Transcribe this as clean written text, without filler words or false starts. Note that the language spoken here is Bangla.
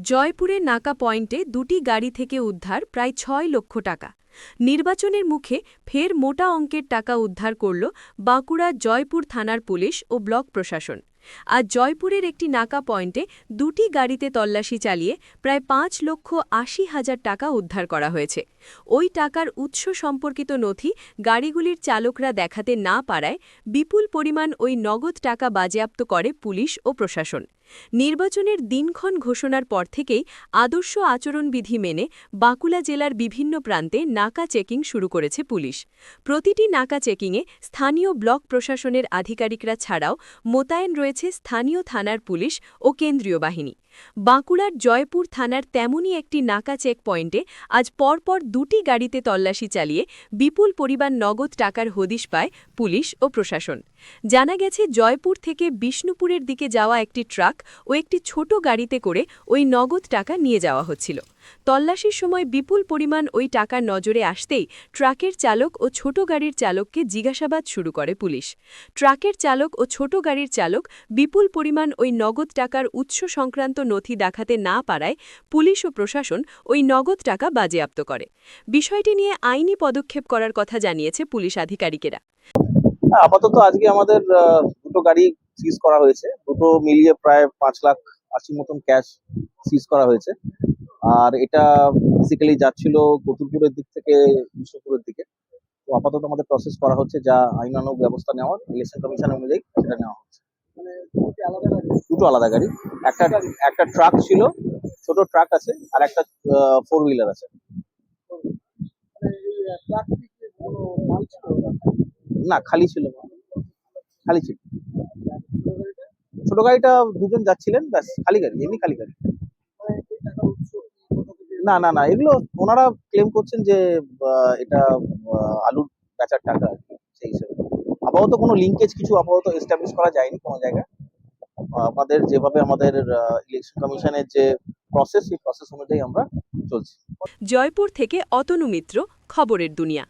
জয়পুরে নাকা পয়েন্টে দুটি গাড়ি থেকে উদ্ধার প্রায় ৬ লক্ষ টাকা। নির্বাচনের মুখে ফের মোটা অঙ্কের টাকা উদ্ধার করল বাঁকুড়া জয়পুর থানার পুলিশ ও ব্লক প্রশাসন। আজ জয়পুরের একটি নাকা পয়েন্টে দুটি গাড়িতে তল্লাশি চালিয়ে প্রায় ৫,৮০,০০০ টাকা উদ্ধার করা হয়েছে। ওই টাকার উৎস সম্পর্কিত নথি গাড়িগুলির চালকরা দেখাতে না পারায় বিপুল পরিমাণ ওই নগদ টাকা বাজেয়াপ্ত করে পুলিশ ও প্রশাসন। নির্বাচনের দিনক্ষণ ঘোষণার পর থেকেই আদর্শ আচরণবিধি মেনে বাঁকুড়া জেলার বিভিন্ন প্রান্তে নাকা চেকিং শুরু করেছে পুলিশ। প্রতিটি নাকা চেকিংয়ে স্থানীয় ব্লক প্রশাসনের আধিকারিকরা ছাড়াও মোতায়েন রয়েছে স্থানীয় থানার পুলিশ ও কেন্দ্রীয় বাহিনী। বাঁকুড়ার জয়পুর থানার তেমনই একটি নাকা চেক পয়েন্টে আজ পরপর দুটি গাড়িতে তল্লাশি চালিয়ে বিপুল পরিমাণ নগদ টাকার হদিশ পায় পুলিশ ও প্রশাসন। জানা গেছে জয়পুর থেকে বিষ্ণুপুরের দিকে যাওয়া একটি ট্রাক ও একটি ছোট গাড়িতে করে ওই নগদ টাকা নিয়ে যাওয়া হচ্ছিল। তল্লাশির সময় বিপুল পরিমাণ ওই টাকার নজরে আসতেই ট্রাকের চালক ও ছোট গাড়ির চালককে জিজ্ঞাসাবাদ শুরু করে পুলিশ। ট্রাকের চালক ও ছোট গাড়ির চালক বিপুল পরিমাণ ওই নগদ টাকার উৎস সংক্রান্ত নথি দেখাতে না পারায় পুলিশ ও প্রশাসন ওই নগদ টাকা বাজেয়াপ্ত করে। বিষয়টি নিয়ে আইনি পদক্ষেপ করার কথা জানিয়েছে পুলিশ আধিকারিকেরা। আপাতত আজকে আমাদের দুটো গাড়ি সিজ করা হয়েছে, দুটো মিলিয়ে প্রায় ৫,৮০,০০০ মতন ক্যাশ সিজ করা হয়েছে। আর এটা বেসিক্যালি যাচ্ছিল কতুলপুরের দিক থেকে বিষ্ণুপুরের দিকে। তো আপাতত আমাদের প্রসেস করা হচ্ছে, যা আইনানুগ ব্যবস্থা নেওয়ার ইলেকশন কমিশন অনুযায়ী সেটা নেওয়া হচ্ছে। দুটো আলাদা গাড়ি, একটা ট্রাক ছিল, ছোট ট্রাক আছে, আর একটা 4 হুইলার আছে। না, খালি ছিল, খালি ছিল। ছোট গাড়িটা দুজন যাচ্ছিলেন, ব্যাস খালি গাড়ি, এমনি খালি গাড়ি। না না না, এগুলো ওনারা ক্লেম করছেন যে এটা আলুর বেচার টাকা আর কি, সেই হিসেবে। আপাতত কোনো লিঙ্কেজ কিছু আপাতত এস্টাবলিশ করা যায়নি কোনো জায়গায়। আমাদের যেভাবে আমাদের ইলেকশন কমিশনের যে প্রসেস, সেই প্রসেস অনুযায়ী আমরা চলছি। জয়পুর থেকে অতনু মিত্র, খবরের দুনিয়া।